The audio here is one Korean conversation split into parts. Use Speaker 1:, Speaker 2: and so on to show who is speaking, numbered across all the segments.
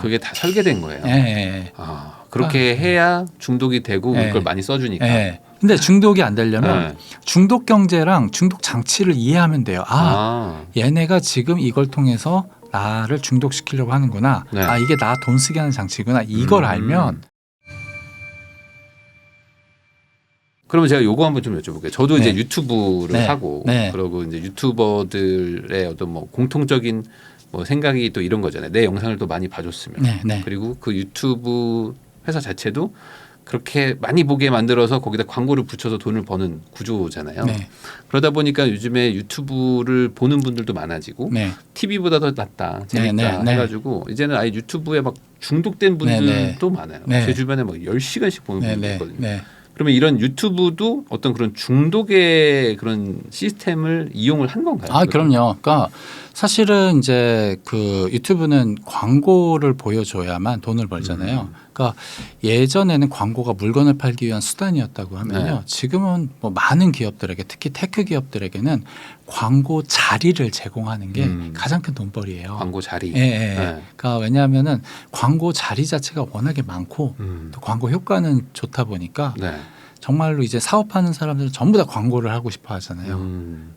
Speaker 1: 그게 다 설계된 거예요.
Speaker 2: 예.
Speaker 1: 아, 그렇게 해야 중독이 되고 그걸 많이 써주니까.
Speaker 2: 예. 근데 중독이 안 되려면 중독 경제랑 중독 장치를 이해하면 돼요. 얘네가 지금 이걸 통해서 나를 중독시키려고 하는구나.
Speaker 1: 네.
Speaker 2: 이게 나 돈 쓰게 하는 장치구나. 이걸 알면.
Speaker 1: 그러면 제가 요거 한번 좀 여쭤볼게요. 저도 이제 유튜브를 하고
Speaker 2: 네.
Speaker 1: 그리고 이제 유튜버들의 어떤 뭐 공통적인 뭐 생각이 또 이런 거잖아요. 내 영상을 또 많이 봐줬으면.
Speaker 2: 네.
Speaker 1: 그리고 그 유튜브 회사 자체도 그렇게 많이 보게 만들어서 거기다 광고를 붙여서 돈을 버는 구조잖아요.
Speaker 2: 네.
Speaker 1: 그러다 보니까 요즘에 유튜브를 보는 분들도 많아지고 TV보다 더 낫다, 재밌다 해가지고 이제는 아예 유튜브에 막 중독된 분들도 많아요. 제 주변에 막 10시간씩 보는 분들 있거든요. 그러면 이런 유튜브도 어떤 그런 중독의 그런 시스템을 이용을 한 건가요?
Speaker 2: 그럼요. 그러니까 사실은 이제 그 유튜브는 광고를 보여줘야만 돈을 벌잖아요. 그러니까 예전에는 광고가 물건을 팔기 위한 수단이었다고 하면요. 지금은 뭐 많은 기업들에게 특히 테크 기업들에게는 광고 자리를 제공하는 게 가장 큰 돈벌이에요.
Speaker 1: 광고 자리.
Speaker 2: 그러니까 왜냐하면은 광고 자리 자체가 워낙에 많고 또 광고 효과는 좋다 보니까 정말로 이제 사업하는 사람들은 전부 다 광고를 하고 싶어 하잖아요.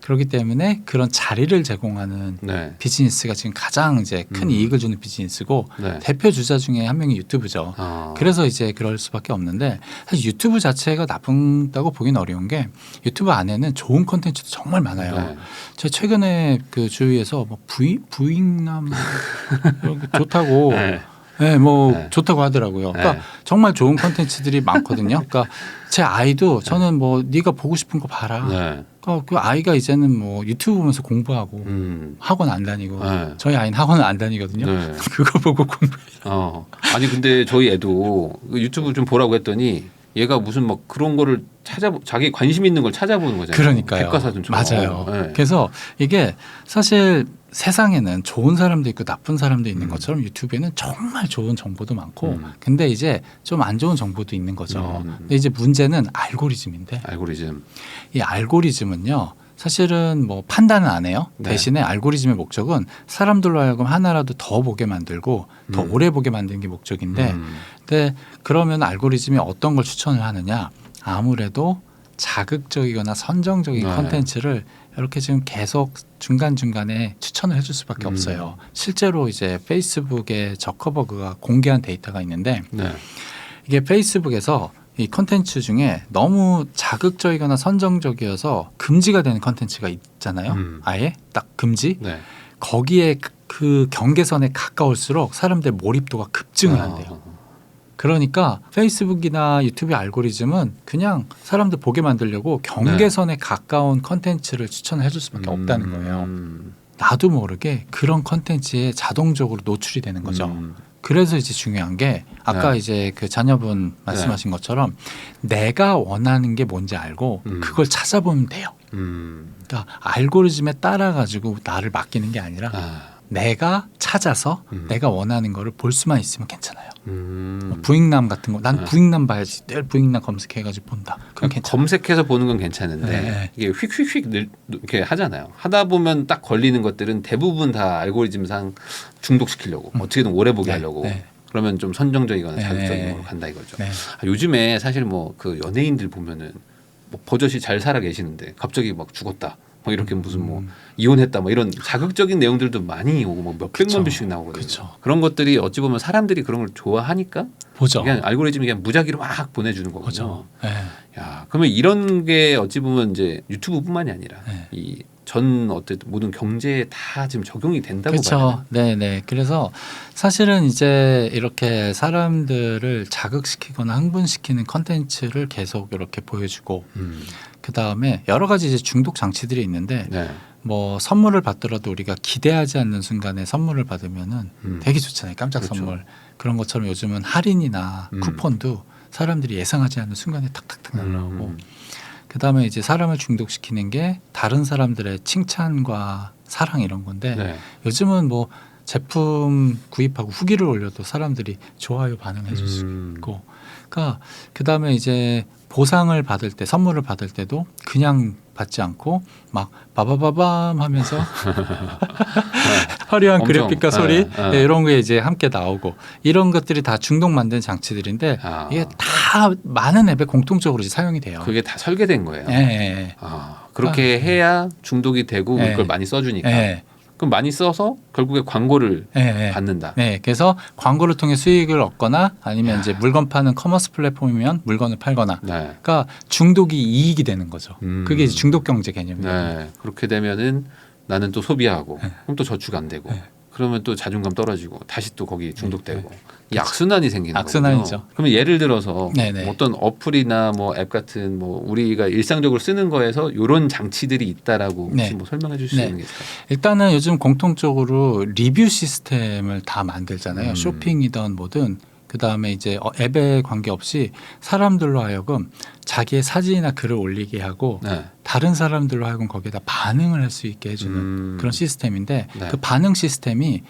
Speaker 2: 그렇기 때문에 그런 자리를 제공하는 비즈니스가 지금 가장 이제 큰 이익을 주는 비즈니스고 대표 주자 중에 한 명이 유튜브죠. 그래서 이제 그럴 수밖에 없는데 사실 유튜브 자체가 나쁘다고 보기는 어려운 게 유튜브 안에는 좋은 콘텐츠도 정말 많아요. 제가 최근에 그 주위에서 뭐 부익남 좋다고 좋다고 하더라고요. 그러니까 정말 좋은 콘텐츠들이 많거든요. 그러니까 제 아이도 저는 뭐 네가 보고 싶은 거 봐라. 그러니까 그 아이가 이제는 뭐 유튜브 보면서 공부하고 학원 안 다니고 저희 아이는 학원을 안 다니거든요. 그거 보고 공부해요.
Speaker 1: 아니 근데 저희 애도 유튜브 좀 보라고 했더니 얘가 무슨 막 그런 거를 자기 관심 있는 걸 찾아보는 거잖아요.
Speaker 2: 그러니까요.
Speaker 1: 백과사전처럼.
Speaker 2: 맞아요. 그래서 이게 사실 세상에는 좋은 사람도 있고 나쁜 사람도 있는 것처럼 유튜브에는 정말 좋은 정보도 많고 근데 이제 좀 안 좋은 정보도 있는 거죠. 근데 이제 문제는 알고리즘인데 이 알고리즘은요. 사실은 뭐 판단은 안 해요. 대신에 알고리즘의 목적은 사람들로 하여금 하나라도 더 보게 만들고 더 오래 보게 만드는 게 목적인데 근데 그러면 알고리즘이 어떤 걸 추천을 하느냐 아무래도 자극적이거나 선정적인 콘텐츠를 이렇게 지금 계속 중간중간에 추천을 해줄 수밖에 없어요. 실제로 이제 페이스북에 저커버그가 공개한 데이터가 있는데 이게 페이스북에서 이 콘텐츠 중에 너무 자극적이거나 선정적이어서 금지가 되는 콘텐츠가 있잖아요. 아예 딱 금지. 거기에 그 경계선에 가까울수록 사람들의 몰입도가 급증을 한대요. 그러니까 페이스북이나 유튜브의 알고리즘은 그냥 사람들 보게 만들려고 경계선에 가까운 콘텐츠를 추천을 해줄 수밖에 없다는 거예요. 나도 모르게 그런 콘텐츠에 자동적으로 노출이 되는 거죠. 그래서 이제 중요한 게 아까 이제 그 자녀분 말씀하신 것처럼 내가 원하는 게 뭔지 알고 그걸 찾아보면 돼요. 그러니까 알고리즘에 따라 가지고 나를 맡기는 게 아니라 내가 찾아서 내가 원하는 거를 볼 수만 있으면 괜찮아요. 뭐 부익남 같은 거 난 부익남 봐야지 늘 부익남 검색해가지고 본다. 그럼 괜찮아요.
Speaker 1: 검색해서 보는 건 괜찮은데 이게 휙휙휙 이렇게 하잖아요. 하다 보면 딱 걸리는 것들은 대부분 다 알고리즘상 중독시키려고 어떻게든 오래 보게 하려고 그러면 좀 선정적이거나 자극적인 걸로 간다 이거죠. 요즘에 사실 뭐 그 연예인들 보면은 뭐 버젓이 잘 살아 계시는데 갑자기 막 죽었다. 뭐 이렇게 무슨 뭐 이혼했다 뭐 이런 자극적인 내용들도 많이 오고 뭐 몇백만 뷰씩 나오거든요. 그런 것들이 어찌 보면 사람들이 그런 걸 좋아하니까 보죠. 그냥 알고리즘이 그냥 무작위로 막 보내주는 거거든요. 야, 그러면 이런 게 어찌 보면 이제 유튜브뿐만이 아니라 이 전 어떤 모든 경제에 다 지금 적용이 된다고 봐요.
Speaker 2: 네네. 그래서 사실은 이제 이렇게 사람들을 자극시키거나 흥분시키는 컨텐츠를 계속 이렇게 보여주고 그 다음에 여러 가지 이제 중독 장치들이 있는데 뭐 선물을 받더라도 우리가 기대하지 않는 순간에 선물을 받으면은 되게 좋잖아요. 깜짝 선물. 그런 것처럼 요즘은 할인이나 쿠폰도 사람들이 예상하지 않는 순간에 탁탁탁 날라오고 그다음에 이제 사람을 중독시키는 게 다른 사람들의 칭찬과 사랑 이런 건데 요즘은 뭐 제품 구입하고 후기를 올려도 사람들이 좋아요 반응해 줄 수 있고 그러니까 그다음에 이제 보상을 받을 때 선물을 받을 때도 그냥 받지 않고 막 바바바밤 하면서 화려한
Speaker 1: 엄청,
Speaker 2: 그래픽과 소리 이런 게 이제 함께 나오고 이런 것들이 다 중독 만드는 장치들인데 이게 다 많은 앱에 공통적으로 사용이 돼요.
Speaker 1: 그게 다 설계된 거예요.
Speaker 2: 예.
Speaker 1: 그렇게 해야 중독이 되고 그걸 많이 써주니까. 그럼 많이 써서 결국에 광고를 받는다.
Speaker 2: 네, 그래서 광고를 통해 수익을 얻거나 아니면 이제 물건 파는 커머스 플랫폼이면 물건을 팔거나, 그러니까 중독이 이익이 되는 거죠. 그게 이제 중독 경제 개념이에요.
Speaker 1: 네, 그렇게 되면은 나는 또 소비하고, 그럼 또 저축 안 되고, 그러면 또 자존감 떨어지고, 다시 또 거기 중독되고, 이 악순환이 생기는
Speaker 2: 악순환이죠.
Speaker 1: 거군요. 그러면 예를 들어서 어떤 어플이나 뭐 앱 같은 뭐 우리가 일상적으로 쓰는 거에서 이런 장치들이 있다라고 혹시 뭐 설명해 주실 수 있는 게 있을까요?
Speaker 2: 일단은 요즘 공통적으로 리뷰 시스템을 다 만들잖아요. 쇼핑이든 뭐든. 그다음에 이제 앱에 관계없이 사람들로 하여금 자기의 사진이나 글을 올리게 하고 다른 사람들로 하여금 거기에다 반응을 할 수 있게 해주는 그런 시스템인데 그 반응 시스템이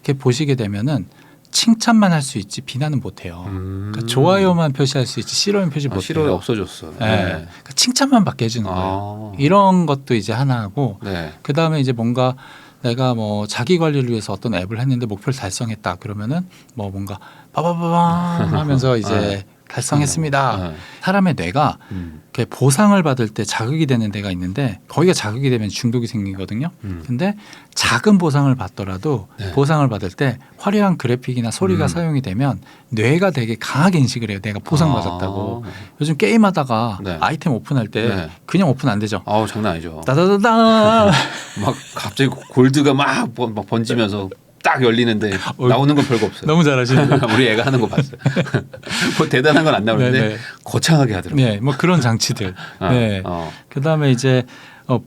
Speaker 2: 이렇게 보시게 되면은 칭찬만 할 수 있지 비난은 못해요. 그러니까 좋아요만 표시할 수 있지 싫어요는 표시 못해요.
Speaker 1: 싫어요 없어졌어.
Speaker 2: 그러니까 칭찬만 받게 해주는 거예요. 이런 것도 이제 하나하고 그다음에 이제 뭔가 내가 뭐 자기 관리를 위해서 어떤 앱을 했는데 목표를 달성했다 그러면은 뭐 뭔가 빠바바밤 하면서 이제 달성했습니다. 사람의 뇌가 이렇게 보상을 받을 때 자극이 되는 데가 있는데 거기가 자극이 되면 중독이 생기거든요. 근데 작은 보상을 받더라도 보상을 받을 때 화려한 그래픽이나 소리가 사용이 되면 뇌가 되게 강하게 인식을 해요. 내가 보상받았다고. 요즘 게임하다가 아이템 오픈할 때 그냥 오픈 안 되죠.
Speaker 1: 장난 아니죠.
Speaker 2: 따다다다
Speaker 1: 막 갑자기 골드가 막 번지면서 딱 열리는데 나오는 건 별거 없어요.
Speaker 2: 너무 잘하시네요.
Speaker 1: 우리 애가 하는 거 봤어요. 뭐 대단한 건 안 나오는데 거창하게 하더라고요.
Speaker 2: 네, 뭐 그런 장치들. 그다음에 이제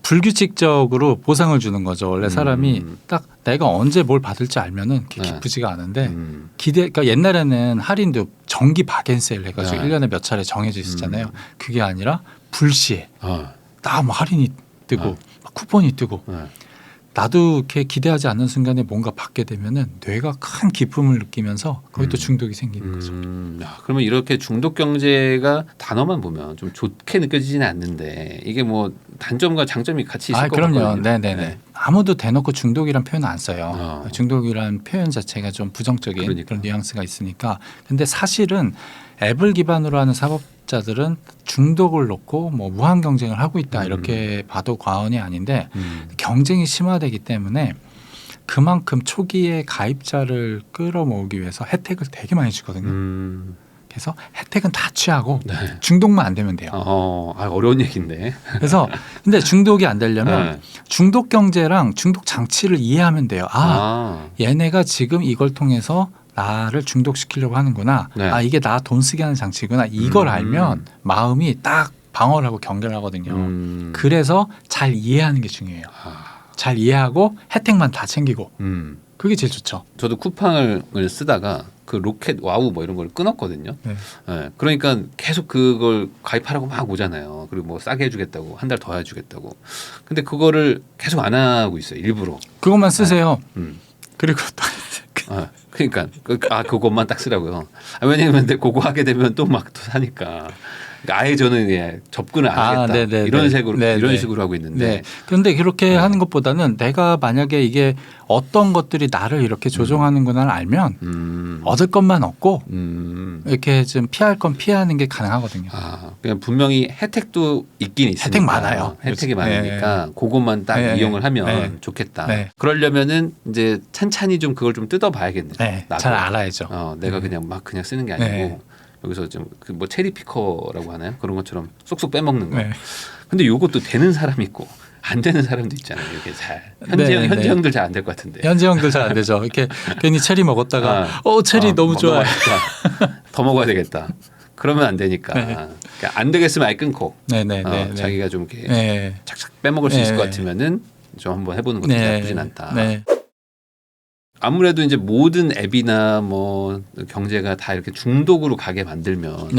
Speaker 2: 불규칙적으로 보상을 주는 거죠. 원래 사람이 딱 내가 언제 뭘 받을지 알면은 기쁘지가 않은데 그러니까 옛날에는 할인도 정기 바겐세일 해가지고 1년에 몇 차례 정해져 있었잖아요. 그게 아니라 불시에 딱 뭐 할인이 뜨고 막 쿠폰이 뜨고. 나도 이렇게 기대하지 않는 순간에 뭔가 받게 되면은 뇌가 큰 기쁨을 느끼면서 거기 또 중독이 생기는 거죠.
Speaker 1: 그러면 이렇게 중독 경제가 단어만 보면 좀 좋게 느껴지지는 않는데 이게 뭐 단점과 장점이 같이 있을 것 같거든요.
Speaker 2: 그럼요. 네네네. 아무도 대놓고 중독이란 표현 안 써요. 중독이란 표현 자체가 좀 부정적인 그런 뉘앙스가 있으니까. 근데 사실은 앱을 기반으로 하는 사업자들은 중독을 놓고 뭐 무한 경쟁을 하고 있다 이렇게 봐도 과언이 아닌데 경쟁이 심화되기 때문에 그만큼 초기에 가입자를 끌어모으기 위해서 혜택을 되게 많이 주거든요. 그래서 혜택은 다 취하고 중독만 안 되면 돼요.
Speaker 1: 어려운 얘기인데.
Speaker 2: 그래서 근데 중독이 안 되려면 중독 경제랑 중독 장치를 이해하면 돼요. 얘네가 지금 이걸 통해서 나를 중독시키려고 하는구나. 이게 나 돈 쓰게 하는 장치구나. 이걸 알면 마음이 딱 방어를 하고 경계를 하거든요. 그래서 잘 이해하는 게 중요해요. 잘 이해하고 혜택만 다 챙기고. 그게 제일 좋죠.
Speaker 1: 저도 쿠팡을 쓰다가 그 로켓 와우 뭐 이런 걸 끊었거든요. 그러니까 계속 그걸 가입하라고 막 오잖아요. 그리고 뭐 싸게 해주겠다고 한 달 더 해주겠다고. 근데 그거를 계속 안 하고 있어요. 일부러.
Speaker 2: 그것만 쓰세요. 그리고 또
Speaker 1: 그러니까 그것만 딱 쓰라고요. 왜냐하면 그거 하게 되면 또 막 또 사니까. 그러니까 아예 저는 접근을 안 하겠다. 이런 식으로 하고 있는데.
Speaker 2: 그런데 그렇게 하는 것보다는 내가 만약에 이게 어떤 것들이 나를 이렇게 조종하는구나를 알면 얻을 것만 얻고 이렇게 좀 피할 건 피하는 게 가능하거든요.
Speaker 1: 그냥 분명히 혜택도 있긴 있으니까.
Speaker 2: 혜택 많아요.
Speaker 1: 혜택이 많으니까 그것만 딱 이용을 하면 좋겠다. 그러려면은 이제 찬찬히 좀 그걸 좀 뜯어봐야겠네.
Speaker 2: 잘 알아야죠.
Speaker 1: 내가 그냥 막 그냥 쓰는 게 아니고. 여기서 좀 그 뭐 체리 피커라고 하나요? 그런 것처럼 쏙쏙 빼먹는 거. 근데 이것도 되는 사람이 있고 안 되는 사람도 있잖아요. 이게 잘 현재형들 잘 안 될 것 같은데.
Speaker 2: 현재형들 잘 안 되죠. 이렇게 괜히 체리 먹었다가 체리 너무 좋아.
Speaker 1: 더 먹어야 되겠다. 그러면 안 되니까. 그러니까 안 되겠으면 아예 끊고. 자기가 좀 이렇게 착착 빼먹을 수 있을 것 같으면은 좀 한번 해보는 것도 나쁘진 않다. 아무래도 이제 모든 앱이나 뭐 경제가 다 이렇게 중독으로 가게 만들면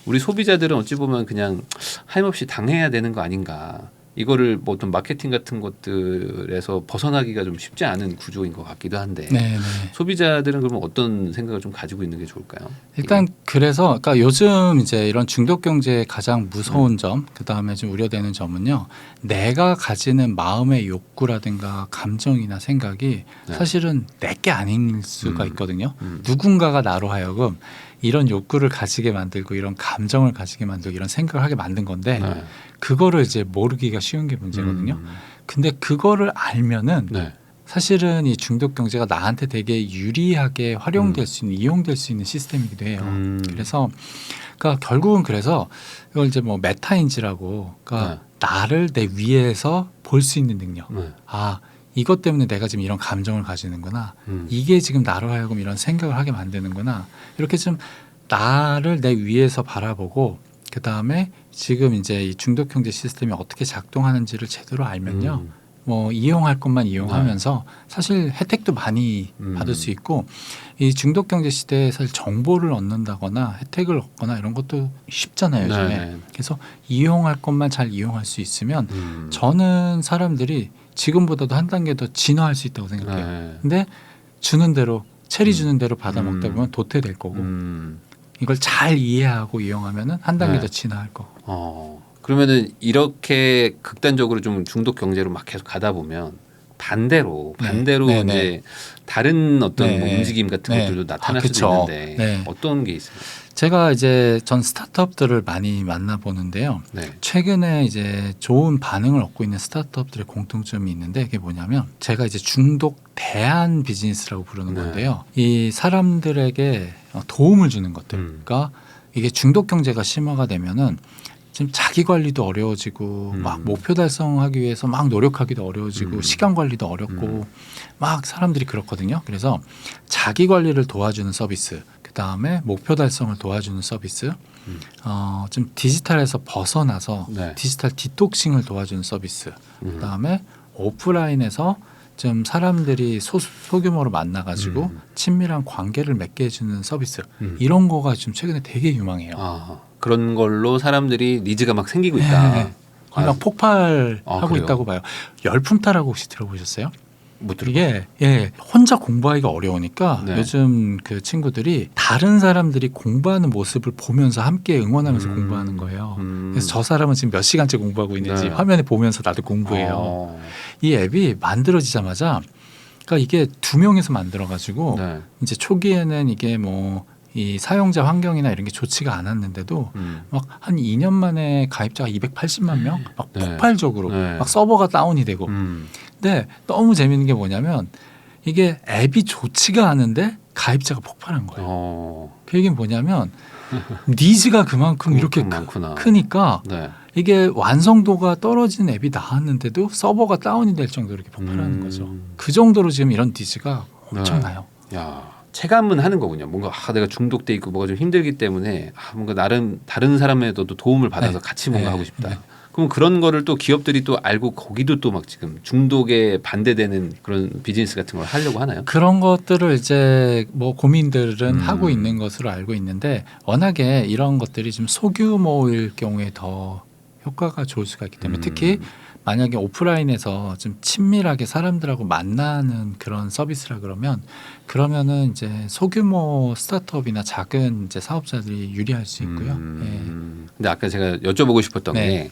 Speaker 1: 우리 소비자들은 어찌 보면 그냥 하염없이 당해야 되는 거 아닌가. 이거를 뭐 어떤 마케팅 같은 것들에서 벗어나기가 좀 쉽지 않은 구조인 것 같기도 한데
Speaker 2: 네, 네.
Speaker 1: 소비자들은 그러면 어떤 생각을 좀 가지고 있는 게 좋을까요?
Speaker 2: 일단 그래서 그러니까 요즘 이제 이런 중독 경제의 가장 무서운 점, 그 다음에 좀 우려되는 점은요. 내가 가지는 마음의 욕구라든가 감정이나 생각이
Speaker 1: 네.
Speaker 2: 사실은 내게 아닐 수가
Speaker 1: 음.
Speaker 2: 있거든요. 누군가가 나로 하여금 이런 욕구를 가지게 만들고 이런 감정을 가지게 만들고 이런 생각을 하게 만든 건데
Speaker 1: 네.
Speaker 2: 그거를 이제 모르기가 쉬운 게 문제거든요. 근데 그거를 알면은
Speaker 1: 네.
Speaker 2: 사실은 이 중독 경제가 나한테 되게 유리하게 활용될 수 있는 이용될 수 있는 시스템이기도 해요. 그래서 그러니까 결국은 그래서 이걸 이제 뭐 메타인지라고 그러니까 나를 내 위에서 볼 수 있는 능력.
Speaker 1: 네.
Speaker 2: 아 이것 때문에 내가 지금 이런 감정을 가지는구나. 이게 지금 나로 하여금 이런 생각을 하게 만드는구나. 이렇게 좀 나를 내 위에서 바라보고 그 다음에 지금 이제 이 중독 경제 시스템이 어떻게 작동하는지를 제대로 알면요. 뭐 이용할 것만 이용하면서 사실 혜택도 많이 받을 수 있고 이 중독 경제 시대에 사실 정보를 얻는다거나 혜택을 얻거나 이런 것도 쉽잖아요 요즘에.
Speaker 1: 네.
Speaker 2: 그래서 이용할 것만 잘 이용할 수 있으면 저는 사람들이 지금보다도 한 단계 더 진화할 수 있다고 생각해요.
Speaker 1: 네.
Speaker 2: 근데 주는 대로 체리 주는 대로 받아 먹다 보면 도태될 거고 이걸 잘 이해하고 이용하면은 한 단계
Speaker 1: 네.
Speaker 2: 더 진화할 거고.
Speaker 1: 그러면은 이렇게 극단적으로 좀 중독 경제로 막 계속 가다 보면 반대로
Speaker 2: 네.
Speaker 1: 이제 다른 어떤
Speaker 2: 네.
Speaker 1: 뭐 움직임 같은
Speaker 2: 네.
Speaker 1: 것들도 나타날
Speaker 2: 그쵸.
Speaker 1: 수도 있는데
Speaker 2: 네.
Speaker 1: 어떤 게 있어요?
Speaker 2: 제가 이제 전 스타트업들을 많이 만나보는데요.
Speaker 1: 네.
Speaker 2: 최근에 이제 좋은 반응을 얻고 있는 스타트업들의 공통점이 있는데 그게 뭐냐면 제가 이제 중독 대안 비즈니스라고 부르는
Speaker 1: 네.
Speaker 2: 건데요. 이 사람들에게 도움을 주는 것들. 그러니까 이게 중독 경제가 심화가 되면은 지금 자기 관리도 어려워지고 막 목표 달성하기 위해서 막 노력하기도 어려워지고 시간 관리도 어렵고 막 사람들이 그렇거든요. 그래서 자기 관리를 도와주는 서비스, 그 다음에 목표 달성을 도와주는 서비스, 좀 디지털에서 벗어나서
Speaker 1: 네.
Speaker 2: 디지털 디톡싱을 도와주는 서비스, 그 다음에 오프라인에서 좀 사람들이 소규모로 만나가지고 친밀한 관계를 맺게 해주는 서비스 이런 거가 지금 최근에 되게 유망해요.
Speaker 1: 그런 걸로 사람들이 니즈가 막 생기고 있다.
Speaker 2: 네. 거의 막 폭발하고
Speaker 1: 그래요?
Speaker 2: 있다고 봐요. 열품타라고 혹시 들어보셨어요?
Speaker 1: 못 들어.
Speaker 2: 이게 혼자 공부하기가 어려우니까
Speaker 1: 네.
Speaker 2: 요즘 그 친구들이 다른 사람들이 공부하는 모습을 보면서 함께 응원하면서 공부하는 거예요. 그래서 저 사람은 지금 몇 시간째 공부하고 있는지
Speaker 1: 네.
Speaker 2: 화면에 보면서 나도 공부해요. 이 앱이 만들어지자마자 그러니까 이게 2명에서 만들어가지고
Speaker 1: 네.
Speaker 2: 이제 초기에는 이게 뭐 이 사용자 환경이나 이런 게 좋지가 않았는데도 막 한 2년 만에 가입자가 280만 명, 막
Speaker 1: 네.
Speaker 2: 폭발적으로
Speaker 1: 네.
Speaker 2: 막 서버가 다운이 되고. 근데 너무 재밌는 게 뭐냐면 이게 앱이 좋지가 않은데 가입자가 폭발한 거예요. 그 얘기는 뭐냐면 니즈가 그만큼 이렇게
Speaker 1: 많구나.
Speaker 2: 크니까
Speaker 1: 네.
Speaker 2: 이게 완성도가 떨어진 앱이 나왔는데도 서버가 다운이 될 정도로 이렇게 폭발하는 거죠. 그 정도로 지금 이런 니즈가 엄청나요.
Speaker 1: 야, 체감은 하는 거군요. 뭔가 내가 중독돼 있고 뭐가 좀 힘들기 때문에 뭔가 나름 다른 사람에도 도움을 받아서
Speaker 2: 네.
Speaker 1: 같이 뭔가
Speaker 2: 네.
Speaker 1: 하고 싶다.
Speaker 2: 네.
Speaker 1: 그럼 그런 거를 또 기업들이 또 알고 거기도 또 막 지금 중독에 반대되는 그런 비즈니스 같은 걸 하려고 하나요?
Speaker 2: 그런 것들을 이제 뭐 고민들은 하고 있는 것으로 알고 있는데 워낙에 이런 것들이 좀 소규모일 경우에 더 효과가 좋을 수가 있기 때문에 특히 만약에 오프라인에서 좀 친밀하게 사람들하고 만나는 그런 서비스라 그러면은 이제 소규모 스타트업이나 작은 이제 사업자들이 유리할 수 있고요.
Speaker 1: 근데 아까 제가 여쭤보고 싶었던
Speaker 2: 네.
Speaker 1: 게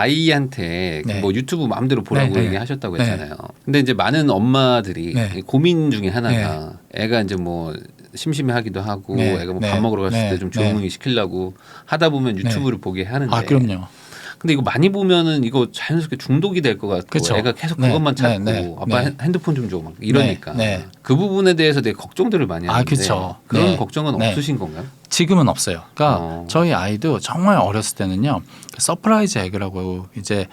Speaker 1: 아이한테
Speaker 2: 네.
Speaker 1: 뭐 유튜브 마음대로 보라고
Speaker 2: 네, 네.
Speaker 1: 얘기하셨다고
Speaker 2: 네.
Speaker 1: 했잖아요. 근데 이제 많은 엄마들이
Speaker 2: 네.
Speaker 1: 고민 중에 하나가 애가 이제 뭐 심심해하기도 하고
Speaker 2: 네.
Speaker 1: 애가 뭐
Speaker 2: 네.
Speaker 1: 밥 먹으러 갔을
Speaker 2: 네.
Speaker 1: 때 좀 조용히 시키려고 하다 보면 유튜브를 보게 하는데
Speaker 2: 아 그럼요.
Speaker 1: 근데 이거 많이 보면은 이거 자연스럽게 중독이 될 것 같고
Speaker 2: 그쵸.
Speaker 1: 애가 계속
Speaker 2: 네.
Speaker 1: 그것만 찾고
Speaker 2: 네.
Speaker 1: 아빠
Speaker 2: 네.
Speaker 1: 핸드폰 좀 줘 막 이러니까
Speaker 2: 네.
Speaker 1: 그 부분에 대해서 되게 걱정들을 많이 하는데
Speaker 2: 그쵸.
Speaker 1: 그런
Speaker 2: 네.
Speaker 1: 걱정은
Speaker 2: 네.
Speaker 1: 없으신 건가요?
Speaker 2: 지금은 없어요. 그러니까 저희 아이도 정말 어렸을 때는요. 서프라이즈 에그라고 이제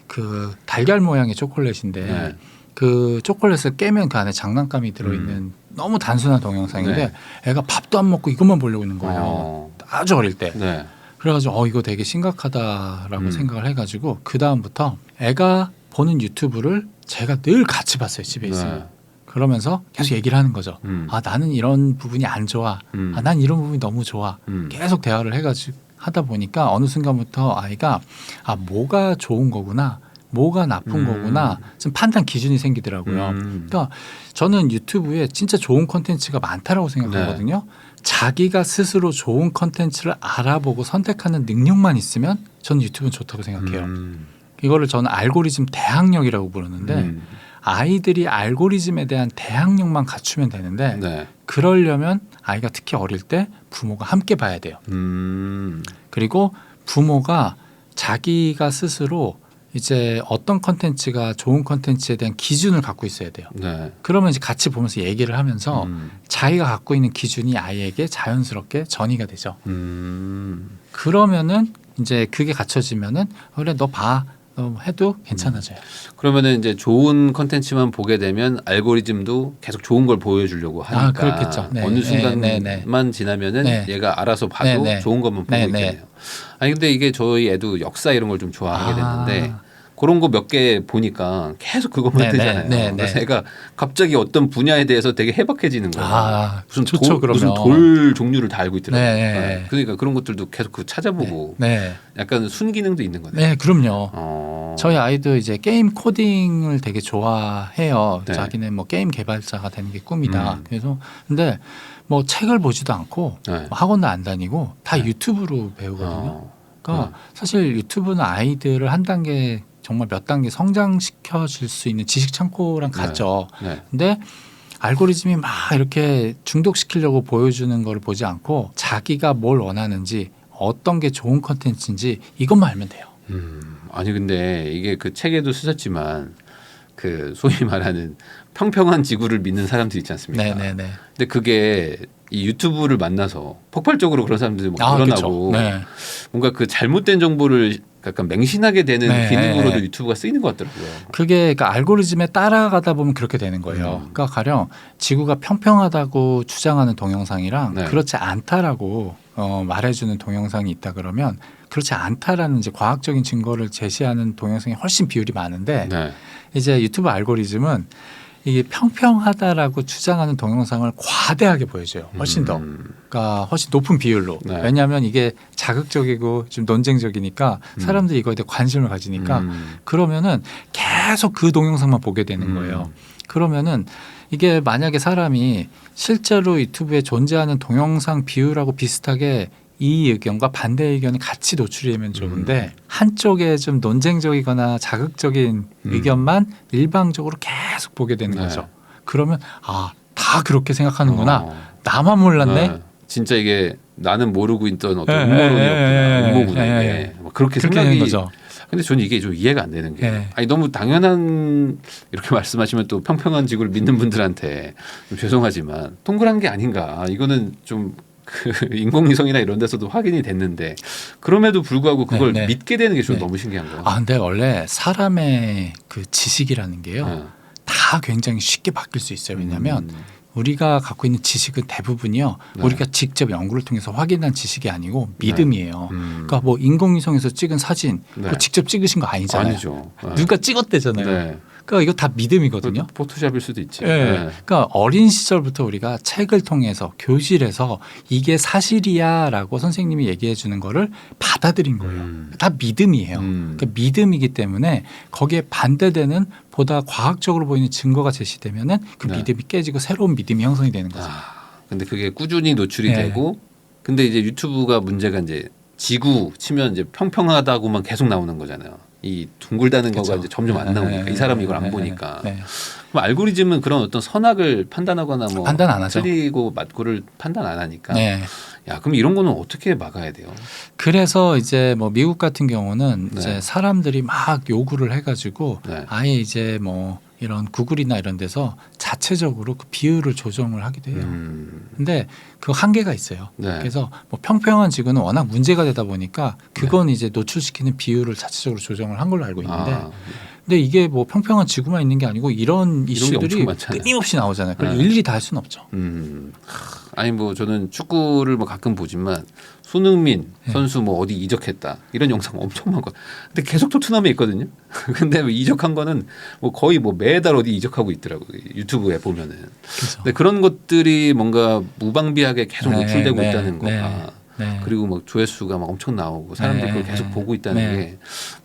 Speaker 2: 그 달걀 모양의 초콜릿인데
Speaker 1: 네.
Speaker 2: 그 초콜릿을 깨면 그 안에 장난감이 들어있는 너무 단순한 동영상인데 애가 밥도 안 먹고 이것만 보려고 있는 거예요. 아주 어릴 때.
Speaker 1: 네.
Speaker 2: 그래가지고 이거 되게 심각하다라고 생각을 해가지고 그 다음부터 애가 보는 유튜브를 제가 늘 같이 봤어요. 집에 있으면.
Speaker 1: 네.
Speaker 2: 그러면서 계속 얘기를 하는 거죠. 나는 이런 부분이 안 좋아. 난 이런 부분이 너무 좋아. 계속 대화를 해가지고 하다 보니까 어느 순간부터 아이가 뭐가 좋은 거구나. 뭐가 나쁜 거구나 좀 판단 기준이 생기더라고요. 그러니까 저는 유튜브에 진짜 좋은 콘텐츠가 많다라고 생각하거든요. 자기가 스스로 좋은 콘텐츠를 알아보고 선택하는 능력만 있으면 저는 유튜브는 좋다고 생각해요. 이거를 저는 알고리즘 대항력이라고 부르는데 아이들이 알고리즘에 대한 대항력만 갖추면 되는데
Speaker 1: 네.
Speaker 2: 그러려면 아이가 특히 어릴 때 부모가 함께 봐야 돼요. 그리고 부모가 자기가 스스로 이제 어떤 컨텐츠가 좋은 컨텐츠에 대한 기준을 갖고 있어야 돼요.
Speaker 1: 네.
Speaker 2: 그러면 이제 같이 보면서 얘기를 하면서 자기가 갖고 있는 기준이 아이에게 자연스럽게 전이가 되죠. 그러면은 이제 그게 갖춰지면은 그래 너 봐. 해도 괜찮아져요.
Speaker 1: 그러면은 이제 좋은 컨텐츠만 보게 되면 알고리즘도 계속 좋은 걸 보여주려고 하니까
Speaker 2: 그렇겠죠. 네.
Speaker 1: 어느 순간만
Speaker 2: 네.
Speaker 1: 지나면은
Speaker 2: 네.
Speaker 1: 얘가 알아서 봐도
Speaker 2: 네.
Speaker 1: 좋은 것만 보고
Speaker 2: 네.
Speaker 1: 있겠네요. 아니 근데 이게 저희 애도 역사 이런 걸 좀 좋아하게 됐는데 그런 거 몇 개 보니까 계속 그것만 뜨잖아요. 그래서 애가 갑자기 어떤 분야에 대해서 되게 해박해지는 거예요. 무슨
Speaker 2: 좋죠,
Speaker 1: 무슨 돌 종류를 다 알고 있더라고요.
Speaker 2: 네.
Speaker 1: 그러니까 그런 것들도 계속 그 찾아보고 약간 순기능도 있는 거네요.
Speaker 2: 네, 그럼요. 저희 아이도 이제 게임 코딩을 되게 좋아해요.
Speaker 1: 네.
Speaker 2: 자기는 뭐 게임 개발자가 되는 게 꿈이다. 그래서 근데 뭐 책을 보지도 않고 뭐 학원도 안 다니고 다 유튜브로 배우거든요. 그러니까 사실 유튜브는 아이들을 한 단계 정말 몇 단계 성장시켜 줄 수 있는 지식 창고랑 같죠. 근데 알고리즘이 막 이렇게 중독시키려고 보여주는 걸 보지 않고 자기가 뭘 원하는지 어떤 게 좋은 컨텐츠인지 이것만 알면 돼요.
Speaker 1: 아니 근데 이게 그 책에도 쓰셨지만 그 소위 말하는 평평한 지구를 믿는 사람들 있지 않습니까? 근데 그게 이 유튜브를 만나서 폭발적으로 그런 사람들이 막 늘어나고 뭔가 그 잘못된 정보를 약간 맹신하게 되는 기능으로도 유튜브가 쓰이는 것 같더라고요.
Speaker 2: 그게 그러니까 알고리즘에 따라가다 보면 그렇게 되는 거예요. 그러니까 가령 지구가 평평하다고 주장하는 동영상이랑 그렇지 않다라고 말해주는 동영상이 있다 그러면 그렇지 않다라는 이제 과학적인 증거를 제시하는 동영상이 훨씬 비율이 많은데 이제 유튜브 알고리즘은 이게 평평하다라고 주장하는 동영상을 과대하게 보여줘요. 훨씬 더. 그러니까 훨씬 높은 비율로. 왜냐하면 이게 자극적이고 좀 논쟁적이니까 사람들이 이거에 대해 관심을 가지니까 그러면은 계속 그 동영상만 보게 되는 거예요. 그러면은 이게 만약에 사람이 실제로 유튜브에 존재하는 동영상 비율하고 비슷하게 이 의견과 반대 의견이 같이 노출이 되면 좋은데 한쪽에 좀 논쟁적이거나 자극적인 의견만 일방적으로 계속 보게 되는 거죠. 그러면 다 그렇게 생각하는구나. 나만 몰랐네.
Speaker 1: 진짜 이게 나는 모르고 있던 어떤 음모론이었구나. 음모구나 이게. 그렇게 생각이 거죠. 근데 저는 이게 좀 이해가 안 되는 게 아니 너무 당연한 이렇게 말씀하시면 또 평평한 지구를 믿는 분들한테 좀 죄송하지만 동그란 게 아닌가. 이거는 좀 그 인공위성이나 이런 데서도 확인이 됐는데 그럼에도 불구하고 그걸 믿게 되는 게 좀 너무 신기한 거예요.
Speaker 2: 근데 원래 사람의 그 지식이라는 게요. 다 굉장히 쉽게 바뀔 수 있어요. 왜냐하면 우리가 갖고 있는 지식은 대부분이요. 우리가 직접 연구를 통해서 확인한 지식이 아니고 믿음이에요. 그러니까 뭐 인공위성에서 찍은 사진 그거 직접 찍으신 거 아니잖아요.
Speaker 1: 아니죠.
Speaker 2: 누가 찍었대잖아요. 그러니까 이거 다 믿음이거든요.
Speaker 1: 포토샵일 수도 있지.
Speaker 2: 그러니까 어린 시절부터 우리가 책을 통해서 교실에서 이게 사실이야라고 선생님이 얘기해 주는 거를 받아들인 거예요. 다 믿음이에요. 그러니까 믿음이기 때문에 거기에 반대되는 보다 과학적으로 보이는 증거가 제시되면은 그 믿음이 깨지고 새로운 믿음이 형성이 되는 거죠.
Speaker 1: 근데 그게 꾸준히 노출이 되고 근데 이제 유튜브가 문제가 이제 지구 치면 이제 평평하다고만 계속 나오는 거잖아요. 이 둥글다는 거가 이제 점점 안 나오니까 이 사람이 이걸 안 보니까 그럼 알고리즘은 그런 어떤 선악을 판단하거나 뭐
Speaker 2: 판단 안 하죠.
Speaker 1: 틀리고 맞고를 판단 안 하니까 야 그럼 이런 거는 어떻게 막아야 돼요?
Speaker 2: 그래서 이제 뭐 미국 같은 경우는 이제 사람들이 막 요구를 해가지고 아예 이제 뭐 이런 구글이나 이런 데서 자체적으로 그 비율을 조정을 하기도 해요. 근데 그 한계가 있어요. 그래서 뭐 평평한 지구는 워낙 문제가 되다 보니까 그건 이제 노출시키는 비율을 자체적으로 조정을 한 걸로 알고 있는데 근데 이게 뭐 평평한 지구만 있는 게 아니고 이런 이슈들이 끊임없이 나오잖아요. 그걸 일일이 다 할 수는 없죠.
Speaker 1: 아니 뭐 저는 축구를 뭐 가끔 보지만 손흥민 선수 뭐 어디 이적했다 이런 영상 엄청 많고 근데 계속 토트넘에 있거든요. 근데 이적한 거는 뭐 거의 뭐 매달 어디 이적하고 있더라고요. 유튜브에 보면은. 근데 그런 것들이 뭔가 무방비하게 계속 노출되고 있다는 거가 그리고 막 조회수가 막 엄청 나오고 사람들이 그걸 계속 보고 있다는 게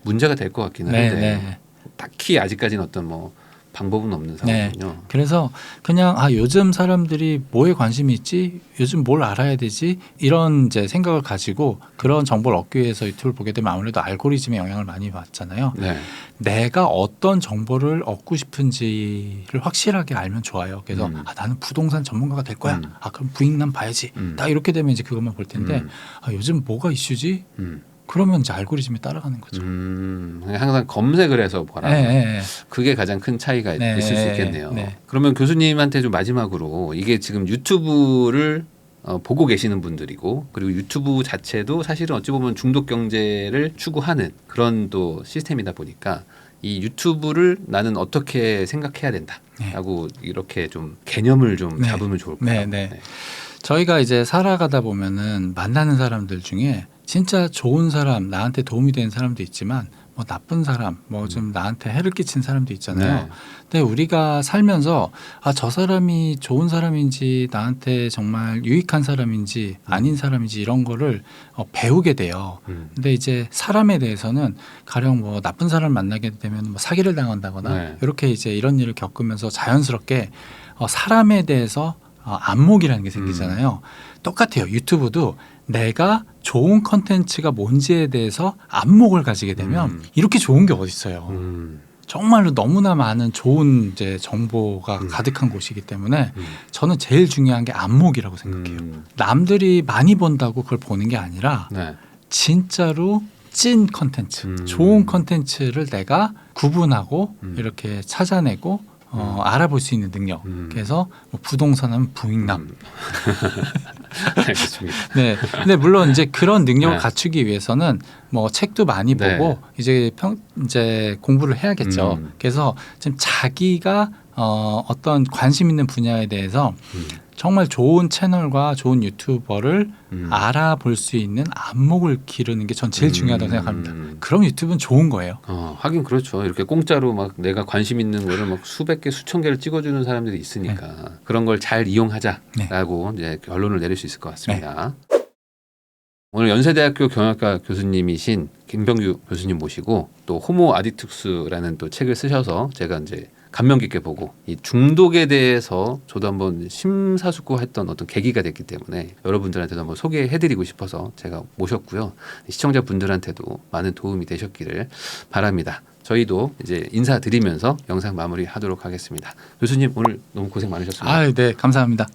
Speaker 1: 문제가 될 것 같기는 한데. 딱히 아직까지는 어떤 뭐 방법은 없는
Speaker 2: 네.
Speaker 1: 상황이군요.
Speaker 2: 그래서 그냥 요즘 사람들이 뭐에 관심이 있지? 요즘 뭘 알아야 되지? 이런 이제 생각을 가지고 그런 정보를 얻기 위해서 유튜브를 보게 되면 아무래도 알고리즘의 영향을 많이 받잖아요.
Speaker 1: 네.
Speaker 2: 내가 어떤 정보를 얻고 싶은지를 확실하게 알면 좋아요. 그래서 나는 부동산 전문가가 될 거야. 그럼 부익남 봐야지. 딱 이렇게 되면 이제 그것만 볼 텐데 요즘 뭐가 이슈지? 그러면 이제 알고리즘에 따라가는 거죠.
Speaker 1: 항상 검색을 해서 보라.
Speaker 2: 네.
Speaker 1: 그게 가장 큰 차이가
Speaker 2: 네.
Speaker 1: 있을 수 있겠네요.
Speaker 2: 네.
Speaker 1: 그러면 교수님한테 좀 마지막으로 이게 지금 유튜브를 보고 계시는 분들이고 그리고 유튜브 자체도 사실은 어찌 보면 중독 경제를 추구하는 그런 또 시스템이다 보니까 이 유튜브를 나는 어떻게 생각해야 된다라고 이렇게 좀 개념을 좀
Speaker 2: 네.
Speaker 1: 잡으면 좋을까요?
Speaker 2: 네. 저희가 이제 살아가다 보면은 만나는 사람들 중에 진짜 좋은 사람, 나한테 도움이 되는 사람도 있지만 뭐 나쁜 사람, 뭐 좀 나한테 해를 끼친 사람도 있잖아요.
Speaker 1: 네.
Speaker 2: 근데 우리가 살면서 저 사람이 좋은 사람인지 나한테 정말 유익한 사람인지 아닌 사람인지 이런 거를 배우게 돼요. 근데 이제 사람에 대해서는 가령 뭐 나쁜 사람을 만나게 되면 뭐 사기를 당한다거나
Speaker 1: 네.
Speaker 2: 이렇게 이제 이런 일을 겪으면서 자연스럽게 사람에 대해서 안목이라는 게 생기잖아요. 똑같아요. 유튜브도 내가 좋은 컨텐츠가 뭔지에 대해서 안목을 가지게 되면 이렇게 좋은 게 어디 있어요. 정말로 너무나 많은 좋은 이제 정보가 가득한 곳이기 때문에 저는 제일 중요한 게 안목이라고 생각해요. 남들이 많이 본다고 그걸 보는 게 아니라
Speaker 1: 네.
Speaker 2: 진짜로 찐 컨텐츠, 좋은 컨텐츠를 내가 구분하고 이렇게 찾아내고 알아볼 수 있는 능력. 그래서 뭐 부동산 하면 부익남.
Speaker 1: 알겠습니다.
Speaker 2: 네. 근데 물론 이제 그런 능력을
Speaker 1: 네.
Speaker 2: 갖추기 위해서는 뭐 책도 많이
Speaker 1: 네.
Speaker 2: 보고 이제 이제 공부를 해야겠죠. 그래서 지금 자기가 어떤 관심 있는 분야에 대해서 정말 좋은 채널과 좋은 유튜버를 알아볼 수 있는 안목을 기르는 게 전 제일 중요하다고 생각합니다. 그럼 유튜브는 좋은 거예요.
Speaker 1: 하긴 그렇죠. 이렇게 공짜로 막 내가 관심 있는 거를 막 수백 개, 수천 개를 찍어주는 사람들이 있으니까 그런 걸 잘 이용하자라고 이제 결론을 내릴 수 있을 것 같습니다. 오늘 연세대학교 경영학과 교수님이신 김병규 교수님 모시고 또 호모 아디투스라는 또 책을 쓰셔서 제가 이제 감명 깊게 보고 이 중독에 대해서 저도 한번 심사숙고했던 어떤 계기가 됐기 때문에 여러분들한테도 한번 소개해드리고 싶어서 제가 모셨고요. 시청자분들한테도 많은 도움이 되셨기를 바랍니다. 저희도 이제 인사드리면서 영상 마무리하도록 하겠습니다. 교수님 오늘 너무 고생 많으셨습니다.
Speaker 2: 네, 감사합니다.